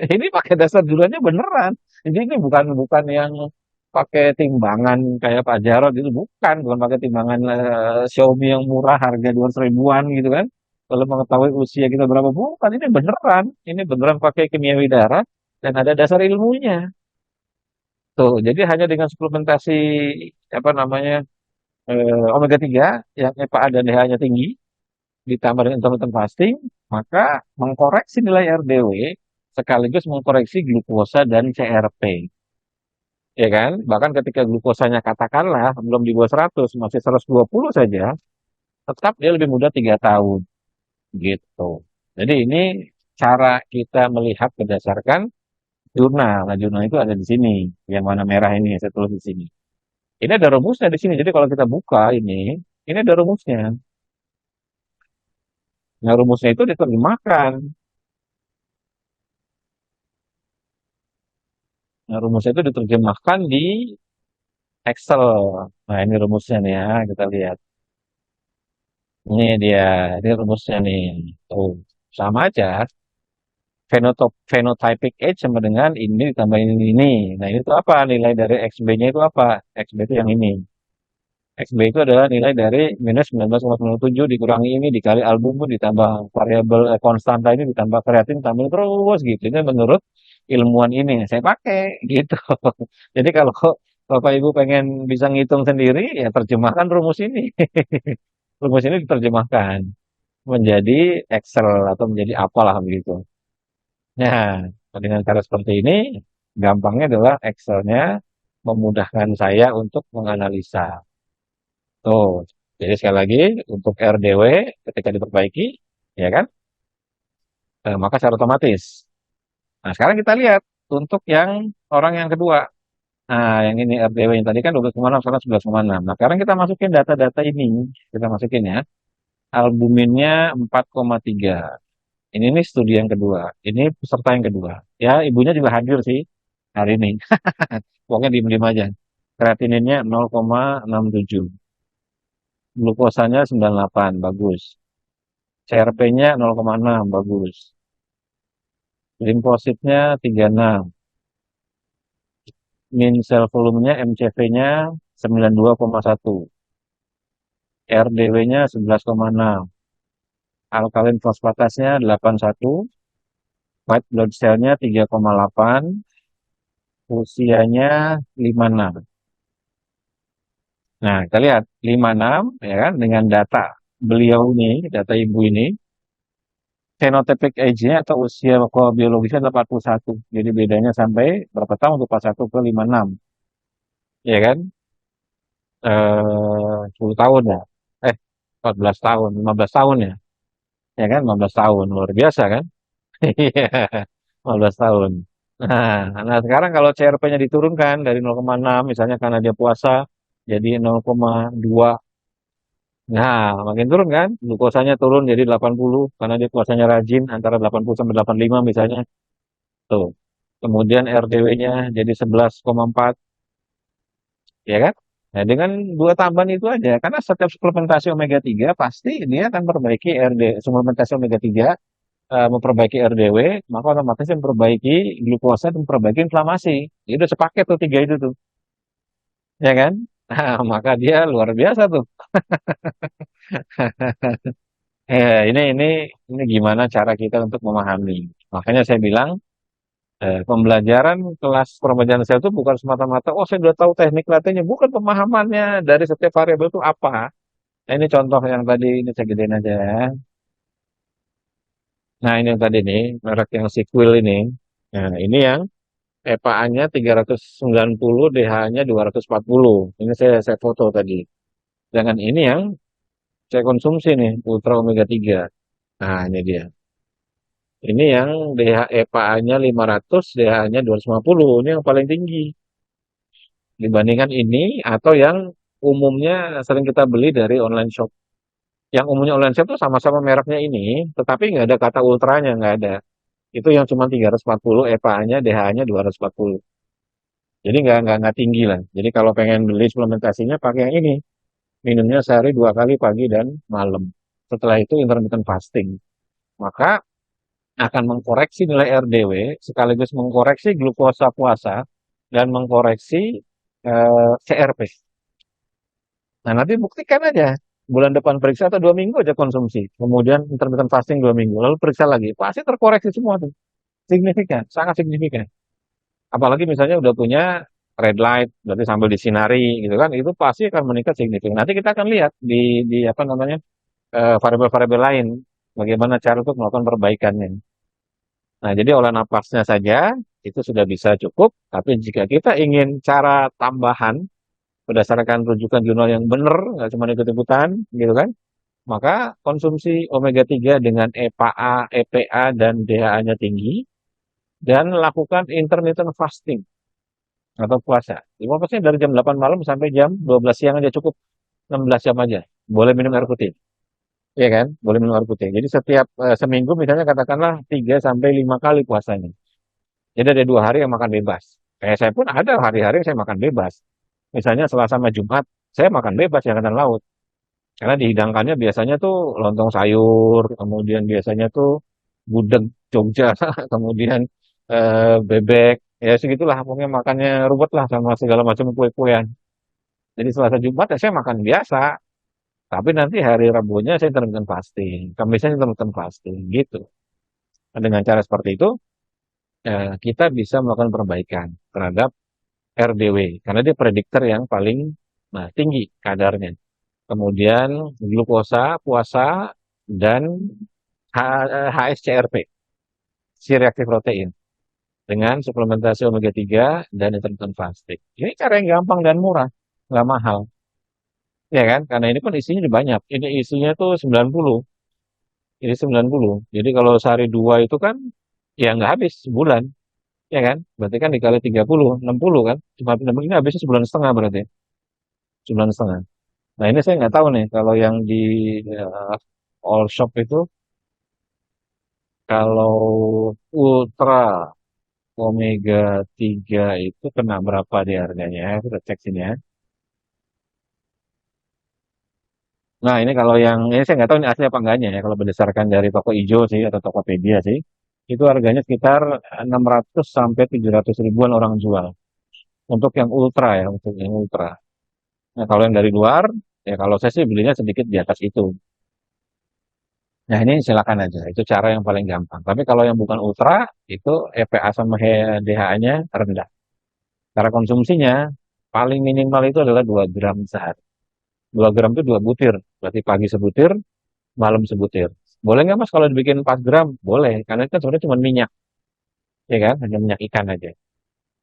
Speaker 1: Ini pakai dasar duluannya beneran. Jadi ini bukan bukan yang pakai timbangan kayak Pak Jarod itu, bukan pakai timbangan Xiaomi yang murah harga 200 ribuan gitu kan. Kalau mengetahui usia kita berapa, bukan, ini beneran pakai kimiawi darah dan ada dasar ilmunya. Tuh, jadi hanya dengan suplementasi apa namanya omega 3 yang EPA dan DHA-nya tinggi ditambah dengan intermittent fasting, maka mengkoreksi nilai RDW sekaligus mengkoreksi glukosa dan CRP. Ya kan? Bahkan ketika glukosanya katakanlah belum di bawah 100, masih 120 saja, tetap dia lebih muda 3 tahun. Gitu. Jadi ini cara kita melihat berdasarkan jurnal. Nah, jurnal itu ada di sini. Yang warna merah ini, saya tulis di sini. Ini ada rumusnya di sini. Jadi kalau kita buka ini ada rumusnya. Nah, rumusnya itu diterjemahkan. Nah, rumusnya itu diterjemahkan di Excel. Nah, ini rumusnya nih ya, kita lihat. Ini dia, ini rumusnya nih. Tuh, sama aja. Phenotypic age sama dengan ini ditambah ini. Nah, ini tuh apa? Nilai dari XB-nya itu apa? XB itu yang ini. XB itu adalah nilai dari minus 19,97 dikurangi ini dikali albumin ditambah variabel konstanta ini ditambah kreatin tambah terus gitu. Ini menurut ilmuwan ini saya pakai gitu. Jadi kalau Bapak Ibu pengen bisa ngitung sendiri ya terjemahkan rumus ini. Rumus ini diterjemahkan menjadi Excel atau menjadi apalah begitu. Nah, dengan cara seperti ini, gampangnya adalah Excel-nya memudahkan saya untuk menganalisa. Tuh, jadi sekali lagi untuk RDW ketika diperbaiki, ya kan, maka secara otomatis. Nah, sekarang kita lihat untuk yang orang yang kedua. Nah, yang ini RDW yang tadi kan 12,6, sekarang 11,6. Nah, sekarang kita masukin data-data ini, kita masukin ya. Albuminnya 4,3. Ini nih studi yang kedua. Ini peserta yang kedua. Ya, ibunya juga hadir sih hari ini. Pokoknya diem-diem aja. Kreatininnya 0,67. Glukosanya 98, bagus. CRP-nya 0,6, bagus. Limfositnya 36. Min cell volumenya MCV-nya 92,1. RDW-nya 11,6. Alkalin fosfatasnya 81. White blood cell-nya 3,8. Usianya 56. Nah, kita lihat 56 ya kan dengan data beliau ini, data ibu ini, phenotypic age-nya atau usia biologisnya 81. Jadi bedanya sampai berapa tahun untuk 41 ke 56, ya kan? 10 tahun ya. Eh, 14 tahun, 15 tahun ya. Ya kan, 15 tahun. Luar biasa kan? Iya, 15 tahun. Nah, sekarang kalau CRP-nya diturunkan dari 0,6 misalnya karena dia puasa jadi 0,2. Nah, makin turun kan? Glukosanya turun jadi 80 karena dia puasanya rajin antara 80 sampai 85 misalnya. Tuh. Kemudian RDW-nya jadi 11,4, ya kan? Nah, dengan dua tambahan itu aja, karena setiap suplementasi omega 3 pasti dia akan memperbaiki suplementasi omega 3 memperbaiki RDW, maka otomatis memperbaiki glukosa dan memperbaiki inflamasi. Itu udah sepaket tuh tiga itu tuh, ya kan? Nah, maka dia luar biasa tuh. Ini gimana cara kita untuk memahami. Makanya saya bilang pembelajaran kelas pembelajaran saya itu bukan semata-mata, oh saya sudah tahu teknik latihnya, bukan pemahamannya dari setiap variabel itu apa. Nah, ini contoh yang tadi ini saya gedein aja ya. Nah, ini yang tadi nih, merek yang Sequel ini. Nah, ini yang EPA-nya 390, DH-nya 240. Ini saya foto tadi. Dengan ini yang saya konsumsi nih, Ultra Omega 3. Nah, ini dia. Ini yang DH EPA-nya 500, DH-nya 250. Ini yang paling tinggi dibandingkan ini atau yang umumnya sering kita beli dari online shop. Yang umumnya online shop itu sama-sama mereknya ini, tetapi nggak ada kata ultranya, nggak ada. Itu yang cuma 340, EPA-nya, DHA-nya 240. Jadi nggak tinggi lah. Jadi kalau pengen beli suplementasinya pakai yang ini. Minumnya sehari 2 kali pagi dan malam. Setelah itu intermittent fasting. Maka akan mengkoreksi nilai RDW, sekaligus mengkoreksi glukosa puasa, dan mengkoreksi CRP. Nah, nanti buktikan aja. Bulan depan periksa atau 2 minggu aja konsumsi. Kemudian intermittent fasting 2 minggu. Lalu periksa lagi. Pasti terkoreksi semua tuh. Signifikan. Sangat signifikan. Apalagi misalnya udah punya red light, berarti sambil disinari gitu kan. Itu pasti akan meningkat signifikan. Nanti kita akan lihat di apa namanya variabel-variabel lain. Bagaimana cara untuk melakukan perbaikannya. Nah, jadi olah napasnya saja itu sudah bisa cukup. Tapi jika kita ingin cara tambahan berdasarkan rujukan jurnal yang benar, nggak cuma ikut-ikutan, gitu kan? Maka konsumsi omega 3 dengan EPA, EPA dan DHA-nya tinggi dan lakukan intermittent fasting atau puasa. Pasnya dari jam 8 malam sampai jam 12 siang aja cukup, 16 jam aja. Boleh minum air putih. Iya kan? Boleh minum air putih. Jadi setiap seminggu misalnya katakanlah 3 sampai 5 kali puasanya. Jadi ada 2 hari yang makan bebas. Kayak saya pun ada hari-hari yang saya makan bebas. Misalnya Selasa sama Jumat, saya makan bebas yang angkatan laut. Karena dihidangkannya biasanya tuh lontong sayur, kemudian biasanya tuh gudeg Jogja, kemudian bebek, ya segitulah. Pokoknya makannya ruwet lah sama segala macam kue-kuean. Jadi Selasa Jumat ya saya makan biasa, tapi nanti hari Rabunya saya intermittent fasting, Kamisnya intermittent fasting, gitu. Nah, dengan cara seperti itu, kita bisa melakukan perbaikan terhadap RDW, karena dia prediktor yang paling tinggi kadarnya. Kemudian glukosa, puasa, dan HSCRP. si reaktif protein dengan suplementasi omega 3 dan intermittent fasting. Ini cara yang gampang dan murah, nggak mahal. Ya kan? Karena ini pun isinya banyak. Ini isinya tuh 90. Ini 90. Jadi kalau sehari dua itu kan ya nggak habis sebulan. Ya kan? Berarti kan dikali 30, 60 kan? Cuma ini habisnya sebulan setengah berarti. Sebulan setengah. Nah ini saya nggak tahu nih kalau yang di all shop itu kalau ultra omega 3 itu kena berapa di harganya? Kita cek sini ya. Nah ini kalau yang ini saya nggak tahu ini asli apa enggaknya ya. Kalau berdasarkan dari toko ijo sih atau Tokopedia sih, itu harganya sekitar 600 sampai 700 ribuan orang jual. Untuk yang ultra ya, untuk yang ultra. Nah kalau yang dari luar, ya kalau saya sih belinya sedikit di atas itu. Nah ini silakan aja, itu cara yang paling gampang. Tapi kalau yang bukan ultra, itu EPA sama DHA-nya rendah. Cara konsumsinya paling minimal itu adalah 2 gram sehari. 2 gram itu 2 butir, berarti pagi sebutir, malam sebutir. Boleh nggak mas kalau dibikin 4 gram? Boleh, karena itu kan sebenarnya cuma minyak, ya kan? Hanya minyak ikan aja.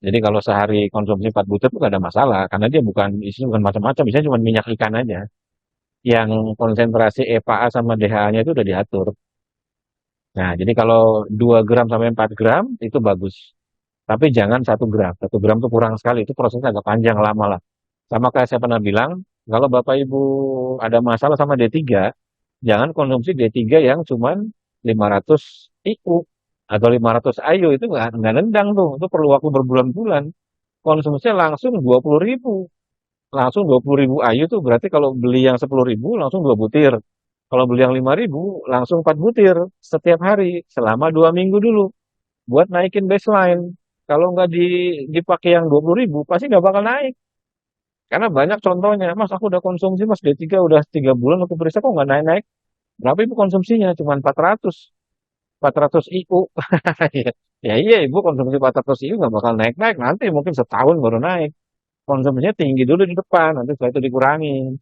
Speaker 1: Jadi kalau sehari konsumsi 4 butir itu nggak ada masalah, karena dia bukan isinya bukan macam-macam, isinya cuma minyak ikan aja. Yang konsentrasi EPA sama DHA-nya itu udah diatur. Nah, jadi kalau 2 gram sampai 4 gram itu bagus. Tapi jangan 1 gram. 1 gram itu kurang sekali. Itu prosesnya agak panjang, lama lah. Sama kayak saya pernah bilang, kalau Bapak Ibu ada masalah sama D3, jangan konsumsi D3 yang cuman 500 IU atau 500 IU. Itu nggak nendang tuh. Itu perlu waktu berbulan-bulan. Konsumsinya langsung 20.000. Langsung 20.000 IU tuh berarti kalau beli yang 10.000 langsung 2 butir. Kalau beli yang 5.000 langsung 4 butir setiap hari selama 2 minggu dulu buat naikin baseline. Kalau nggak dipakai yang 20.000 pasti nggak bakal naik. Karena banyak contohnya, Mas aku udah konsumsi Mas D3 udah 3 bulan aku periksa kok nggak naik-naik. Berapa ibu konsumsinya? Cuma 400 IU. Ya iya ibu konsumsi 400 IU nggak bakal naik-naik. Nanti mungkin setahun baru naik. Konsumsinya tinggi dulu di depan, nanti setelah itu dikurangin.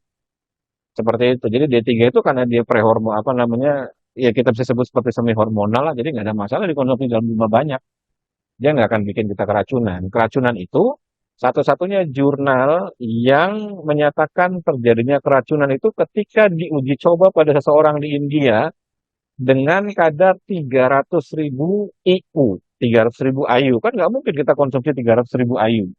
Speaker 1: Seperti itu. Jadi D3 itu karena dia prehormon apa namanya, ya kita bisa sebut seperti semi hormonal lah, jadi nggak ada masalah dikonsumsi dalam jumlah banyak. Dia nggak akan bikin kita keracunan. Keracunan itu satu-satunya jurnal yang menyatakan terjadinya keracunan itu ketika diuji coba pada seseorang di India dengan kadar 300.000 IU, 300.000 IU. Kan nggak mungkin kita konsumsi 300.000 IU.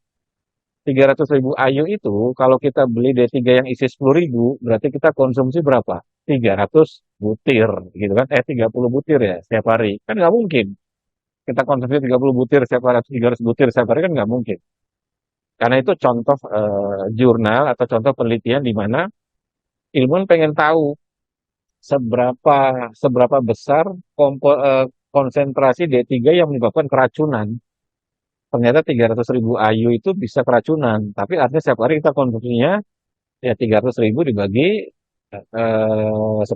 Speaker 1: 300.000 IU itu kalau kita beli D3 yang isi 10.000, berarti kita konsumsi berapa? 300 butir, gitu kan? 30 butir ya setiap hari. Kan nggak mungkin. Kita konsumsi 30 butir setiap hari, 300 butir setiap hari kan nggak mungkin. Karena itu contoh jurnal atau contoh penelitian di mana ilmuwan pengen tahu seberapa seberapa besar konsentrasi D3 yang menyebabkan keracunan. Ternyata 300.000 IU itu bisa keracunan. Tapi artinya setiap hari kita konsumsinya ya 300.000 dibagi 10.000.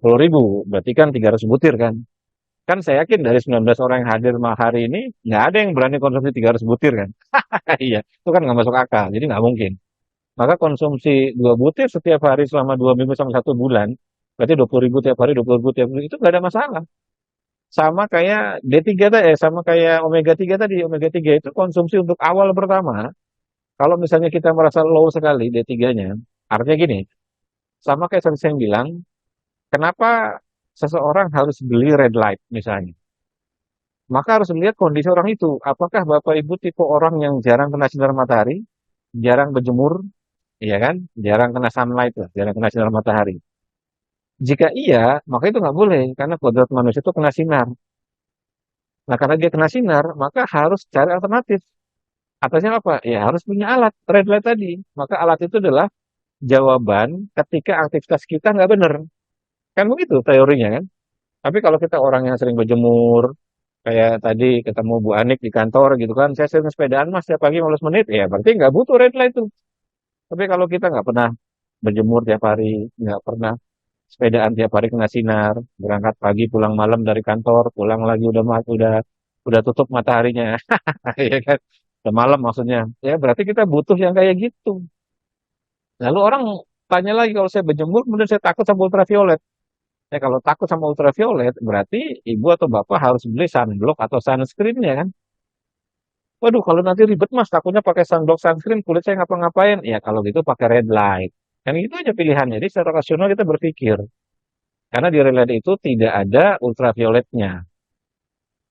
Speaker 1: Berarti kan 300 butir kan. Kan saya yakin dari 19 orang yang hadir hari ini, nggak ada yang berani konsumsi 300 butir kan. Iya, itu kan nggak masuk akal. Jadi nggak mungkin. Maka konsumsi 2 butir setiap hari selama 2 minggu sampai 1 bulan, berarti 20.000 tiap hari, 20.000 tiap hari, itu nggak ada masalah. Sama kayak D3 tadi, sama kayak omega 3 tadi. Omega 3 itu konsumsi untuk awal pertama. Kalau misalnya kita merasa low sekali D3-nya, artinya gini, sama kayak seperti saya bilang, kenapa seseorang harus beli red light misalnya. Maka harus melihat kondisi orang itu. Apakah Bapak Ibu tipe orang yang jarang kena sinar matahari, jarang berjemur, iya kan? Jarang kena sunlight lah, jarang kena sinar matahari. Jika iya, maka itu nggak boleh karena kodrat manusia itu kena sinar. Nah, karena dia kena sinar, maka harus cari alternatif. Atasnya apa? Ya harus punya alat, red light tadi. Maka alat itu adalah jawaban ketika aktivitas kita nggak benar. Kan begitu teorinya kan? Tapi kalau kita orang yang sering berjemur, kayak tadi ketemu Bu Anik di kantor gitu kan, saya sering sepedaan mas tiap pagi 15 menit, ya berarti nggak butuh red light tuh. Tapi kalau kita nggak pernah berjemur tiap hari, nggak pernah sepedaan tiap hari kena sinar, berangkat pagi pulang malam dari kantor, pulang lagi udah tutup mataharinya, ya kan? Udah malam maksudnya. Ya berarti kita butuh yang kayak gitu. Lalu orang tanya lagi kalau saya berjemur, kemudian saya takut sama ultraviolet. Ya kalau takut sama ultraviolet, berarti ibu atau bapak harus beli sunblock atau sunscreen ya kan? Waduh, kalau nanti ribet mas, takutnya pakai sunblock sunscreen, kulit saya ngapa-ngapain. Ya kalau gitu pakai red light. Kan itu aja pilihannya. Jadi secara rasional kita berpikir. Karena di red light itu tidak ada ultravioletnya.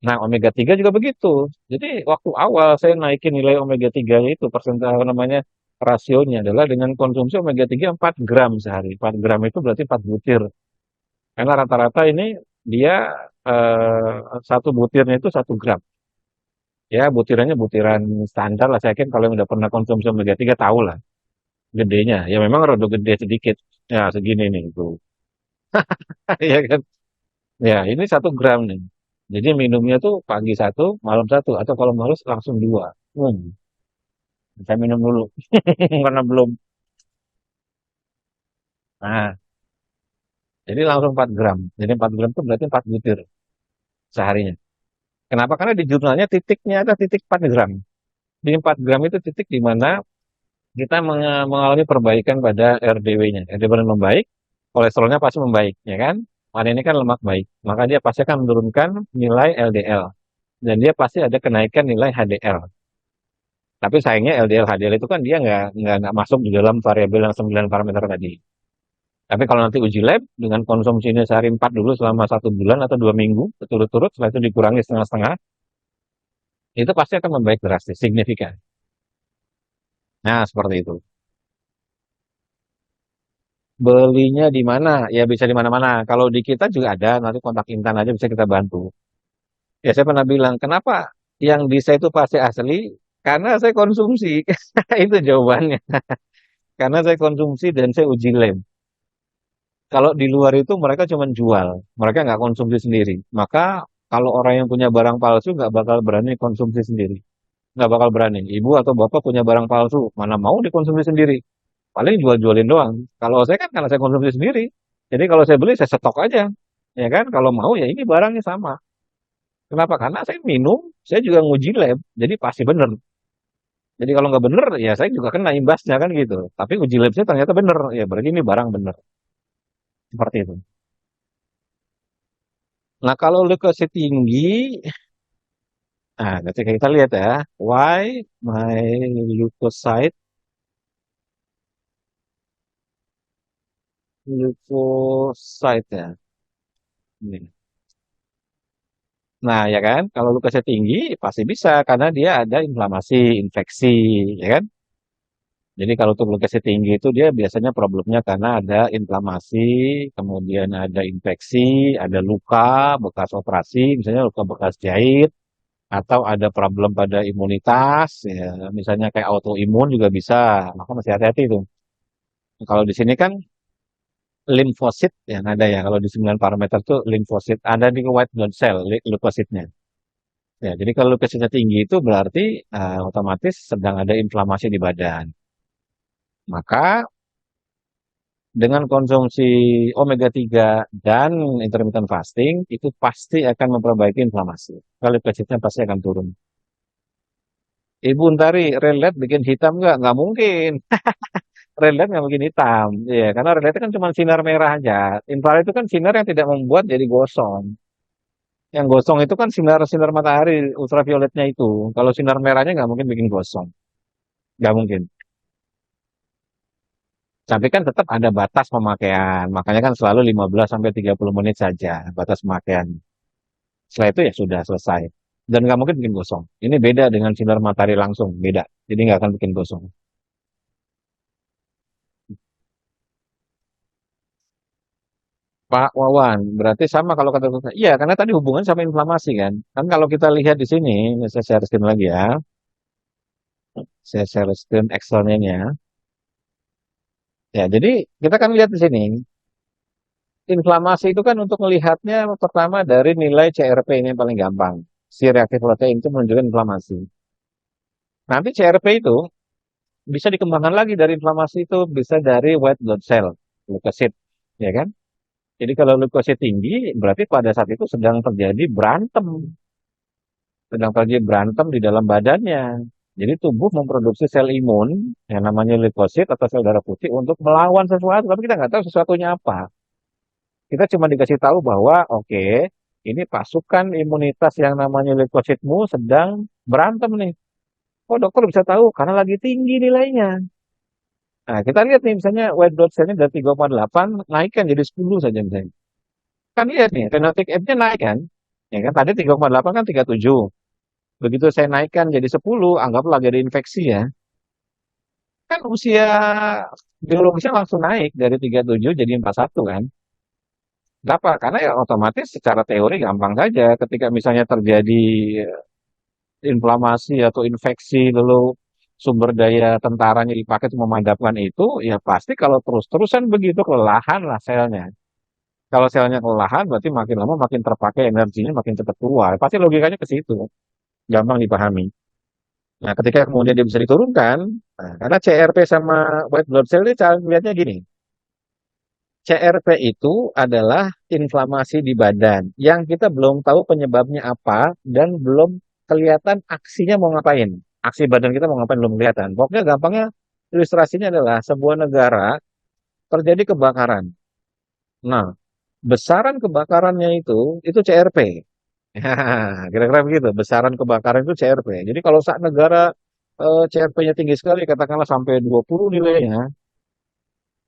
Speaker 1: Nah, omega 3 juga begitu. Jadi waktu awal saya naikin nilai omega 3 itu, persentase apa namanya, rasionya adalah dengan konsumsi omega 3 4 gram sehari. 4 gram itu berarti 4 butir. Karena rata-rata ini dia satu butirnya itu 1 gram. Ya, butirannya butiran standar lah. Saya yakin kalau yang udah pernah konsumsi omega 3 tahu lah gedenya. Ya memang rada gede sedikit. Ya, segini nih itu. Ya kan? Ya, ini 1 gram nih. Jadi minumnya tuh pagi satu, malam satu, atau kalau malam langsung dua. Saya minum dulu karena belum. Nah, jadi langsung 4 gram. Jadi 4 gram itu berarti 4 butir seharinya. Kenapa? Karena di jurnalnya titiknya ada titik 4 gram. Di 4 gram itu titik di mana kita mengalami perbaikan pada RDW-nya. RDW membaik, kolesterolnya pasti membaik, ya kan? Karena ini kan lemak baik, maka dia pasti akan menurunkan nilai LDL dan dia pasti ada kenaikan nilai HDL. Tapi sayangnya LDL HDL itu kan dia nggak masuk di dalam variabel yang 9 parameter tadi. Tapi kalau nanti uji lab dengan konsumsinya sehari 4 dulu selama 1 bulan atau 2 minggu berturut-turut, setelah itu dikurangi setengah-setengah, itu pasti akan membaik drastis, signifikan. Nah, seperti itu. Belinya di mana? Ya bisa di mana-mana. Kalau di kita juga ada, nanti kontak Intan aja bisa kita bantu. Ya saya pernah bilang, kenapa yang di saya itu pasti asli? Karena saya konsumsi. Itu jawabannya. Karena saya konsumsi dan saya uji lab. Kalau di luar itu mereka cuma jual, mereka nggak konsumsi sendiri. Maka kalau orang yang punya barang palsu nggak bakal berani konsumsi sendiri, nggak bakal berani. Ibu atau bapak punya barang palsu, mana mau dikonsumsi sendiri? Paling jual-jualin doang. Kalau saya kan karena saya konsumsi sendiri, jadi kalau saya beli saya stok aja, ya kan? Kalau mau ya ini barangnya sama. Kenapa? Karena saya minum, saya juga nguji lab, jadi pasti bener. Jadi kalau nggak bener, ya saya juga kena imbasnya kan gitu. Tapi uji lab saya ternyata bener, ya berarti ini barang bener. Seperti itu. Nah, kalau leukosит tinggi, nah ketika kita lihat ya, why my leukocyte, leukocyte ya. Ini. Nah, ya kan, kalau leukosit tinggi pasti bisa karena dia ada inflamasi, infeksi, ya kan? Jadi kalau untuk leukosit tinggi itu dia biasanya problemnya karena ada inflamasi, kemudian ada infeksi, ada luka bekas operasi, misalnya luka bekas jahit, atau ada problem pada imunitas, ya, misalnya kayak autoimun juga bisa, maka masih hati-hati itu. Kalau di sini kan limfosit yang ada ya, kalau di 9 parameter itu limfosit, ada di white blood cell, leukositnya. Ya, jadi kalau leukositnya tinggi itu berarti otomatis sedang ada inflamasi di badan. Maka dengan konsumsi omega 3 dan intermittent fasting itu pasti akan memperbaiki inflamasi. Kalau leukositnya pasti akan turun. Ibu ntari red light bikin hitam nggak? Nggak mungkin. Red light nggak bikin hitam. Ya, karena red light itu kan cuma sinar merah aja. Infrared itu kan sinar yang tidak membuat jadi gosong. Yang gosong itu kan sinar-sinar matahari ultravioletnya itu. Kalau sinar merahnya nggak mungkin bikin gosong. Nggak mungkin. Tapi kan tetap ada batas pemakaian. Makanya kan selalu 15 sampai 30 menit saja batas pemakaian. Setelah itu ya sudah selesai. Dan nggak mungkin bikin gosong. Ini beda dengan sinar matahari langsung. Beda. Jadi nggak akan bikin gosong. Pak Wawan, berarti sama kalau kata dokter. Iya, karena tadi hubungan sama inflamasi kan. Kan kalau kita lihat di sini, ini saya share screen lagi ya. Saya share screen Excelnya. Ya, jadi kita kan lihat di sini. Inflamasi itu kan untuk melihatnya pertama dari nilai CRP ini yang paling gampang. Si reaktif protein itu menunjukkan inflamasi. Nanti CRP itu bisa dikembangkan lagi dari inflamasi itu bisa dari white blood cell, leukosit, ya kan? Jadi kalau leukosit tinggi berarti pada saat itu sedang terjadi berantem di dalam badannya. Jadi tubuh memproduksi sel imun yang namanya leukosit atau sel darah putih untuk melawan sesuatu, tapi kita nggak tahu sesuatunya apa. Kita cuma dikasih tahu bahwa oke, ini pasukan imunitas yang namanya leukositmu sedang berantem nih. Oh, dokter bisa tahu karena lagi tinggi nilainya. Nah, kita lihat nih misalnya white blood cell-nya dari 3,8 naikkan jadi 10 saja misalnya. Kan lihat nih, phenotypic F-nya naik kan? Ya kan tadi 3,8 kan 37. Begitu saya naikkan jadi 10, anggaplah jadi infeksi ya. Kan usia biologisnya langsung naik dari 37 jadi 41 kan. Kenapa? Karena ya otomatis secara teori gampang saja ketika misalnya terjadi inflamasi atau infeksi lalu sumber daya tentaranya dipakai untuk memadamkan itu, ya pasti kalau terus-terusan begitu kelelahan lah selnya. Kalau selnya kelelahan berarti makin lama makin terpakai energinya makin cepat keluar. Pasti logikanya ke situ. Gampang dipahami. Nah, ketika kemudian dia bisa diturunkan, nah, karena CRP sama white blood cell ini cara melihatnya gini. CRP itu adalah inflamasi di badan yang kita belum tahu penyebabnya apa dan belum kelihatan aksinya mau ngapain. Aksi badan kita mau ngapain belum kelihatan. Pokoknya gampangnya ilustrasinya adalah sebuah negara terjadi kebakaran. Nah, besaran kebakarannya itu CRP. Kira-kira begitu. Besaran kebakaran itu CRP. Jadi kalau saat negara CRP-nya tinggi sekali, katakanlah sampai 20 nilainya,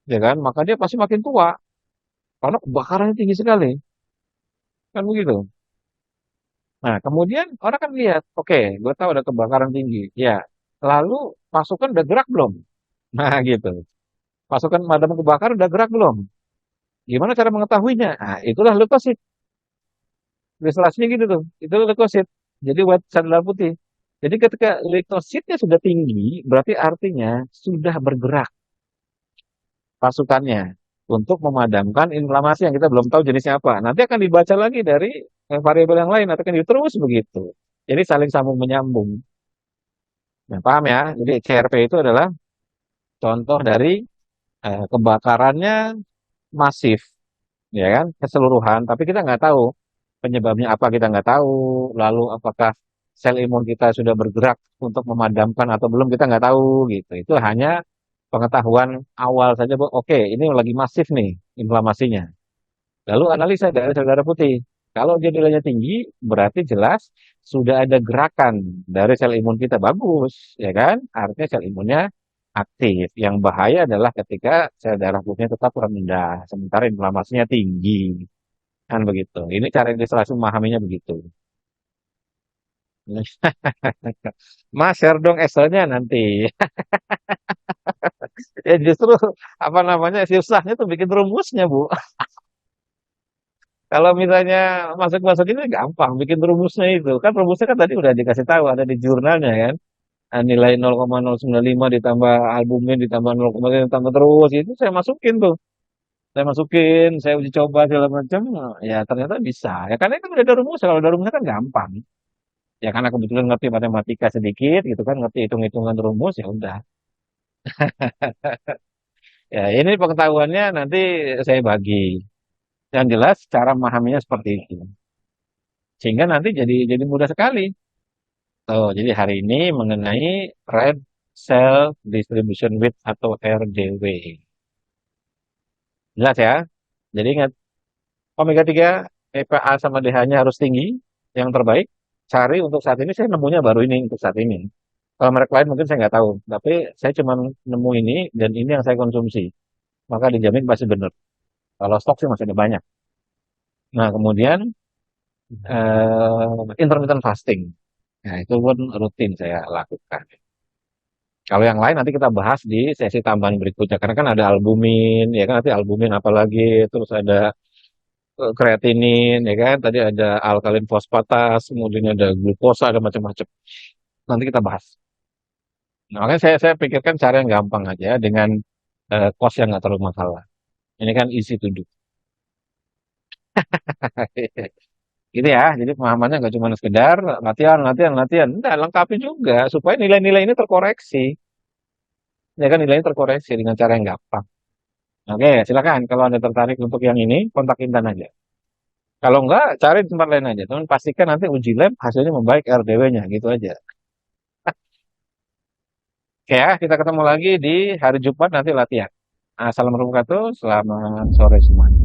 Speaker 1: ya kan, maka dia pasti makin tua. Karena kebakarannya tinggi sekali. Kan begitu. Nah, kemudian orang kan lihat, oke, gue tahu ada kebakaran tinggi. Ya, lalu pasukan udah gerak belum? Nah, gitu. Pasukan pemadam kebakaran udah gerak belum? Gimana cara mengetahuinya? Nah, itulah leukosit. Ilustrasinya gitu tuh. Itu leukosit. Jadi white cell darah putih. Jadi ketika leukositnya sudah tinggi, berarti artinya sudah bergerak pasukannya untuk memadamkan inflamasi yang kita belum tahu jenisnya apa. Nanti akan dibaca lagi dari variabel yang lain, atau kan terus begitu. Jadi saling sambung menyambung. Nah, paham ya? Jadi CRP itu adalah contoh dari kebakarannya masif, ya kan, keseluruhan. Tapi kita nggak tahu penyebabnya apa, kita nggak tahu. Lalu apakah sel imun kita sudah bergerak untuk memadamkan atau belum, kita nggak tahu gitu. Itu hanya pengetahuan awal saja bahwa oke, ini lagi masif nih inflamasinya. Lalu analisa dari sel darah putih. Kalau dia nilainya tinggi, berarti jelas sudah ada gerakan dari sel imun kita bagus, ya kan? Artinya sel imunnya aktif. Yang bahaya adalah ketika sel darah putihnya tetap rendah, sementara inflamasinya tinggi. Kan begitu. Ini cara ilustrasi memahaminya begitu. Mas, share dong Excelnya nanti. Ya justru apa namanya susahnya tuh bikin rumusnya, Bu. Kalau misalnya masuk-masuk ini gampang bikin rumusnya itu. Kan rumusnya kan tadi udah dikasih tahu ada di jurnalnya kan. Nilai 0,095 ditambah albumin ditambah 0,5 ditambah terus itu saya masukin tuh. Saya masukin, saya uji coba segala macam, ya ternyata bisa. Ya karena itu udah ada rumusnya. Kalau ada rumusnya kan gampang. Ya karena kebetulan ngerti matematika sedikit gitu kan, ngerti hitung-hitungan rumus ya udah. Ya ini pengetahuannya nanti saya bagi. Yang jelas cara memahaminya seperti itu. Sehingga nanti jadi mudah sekali. Tuh, jadi hari ini mengenai Red Cell Distribution Width atau RDW. Jelas ya? Jadi ingat, omega 3 EPA sama DH-nya harus tinggi, yang terbaik. Cari untuk saat ini, saya nemunya baru ini untuk saat ini. Kalau merek lain mungkin saya nggak tahu, tapi saya cuma nemu ini dan ini yang saya konsumsi. Maka dijamin pasti benar. Kalau stok sih masih ada banyak. Nah, kemudian intermittent fasting. Nah, itu pun rutin saya lakukan. Kalau yang lain nanti kita bahas di sesi tambahan berikutnya. Karena kan ada albumin, ya kan nanti albumin apalagi, terus ada kreatinin, ya kan. Tadi ada alkalin fosfatas, kemudian ada glukosa, ada macam-macam. Nanti kita bahas. Nah, makanya saya pikirkan cara yang gampang aja dengan cost yang nggak terlalu masalah. Ini kan easy to do. Gitu ya, jadi pemahamannya nggak cuma sekedar latihan, latihan, latihan. Enggak, lengkapi juga supaya nilai-nilai ini terkoreksi. Ya kan nilainya terkoreksi dengan cara yang gampang. Oke, silakan kalau Anda tertarik untuk yang ini, kontak Intan aja. Kalau enggak, cari di tempat lain aja. Teman pastikan nanti uji lab hasilnya membaik RDW-nya, gitu aja. Oke ya, kita ketemu lagi di hari Jumat nanti latihan. Assalamualaikum warahmatullahi wabarakatuh. Selamat sore semua.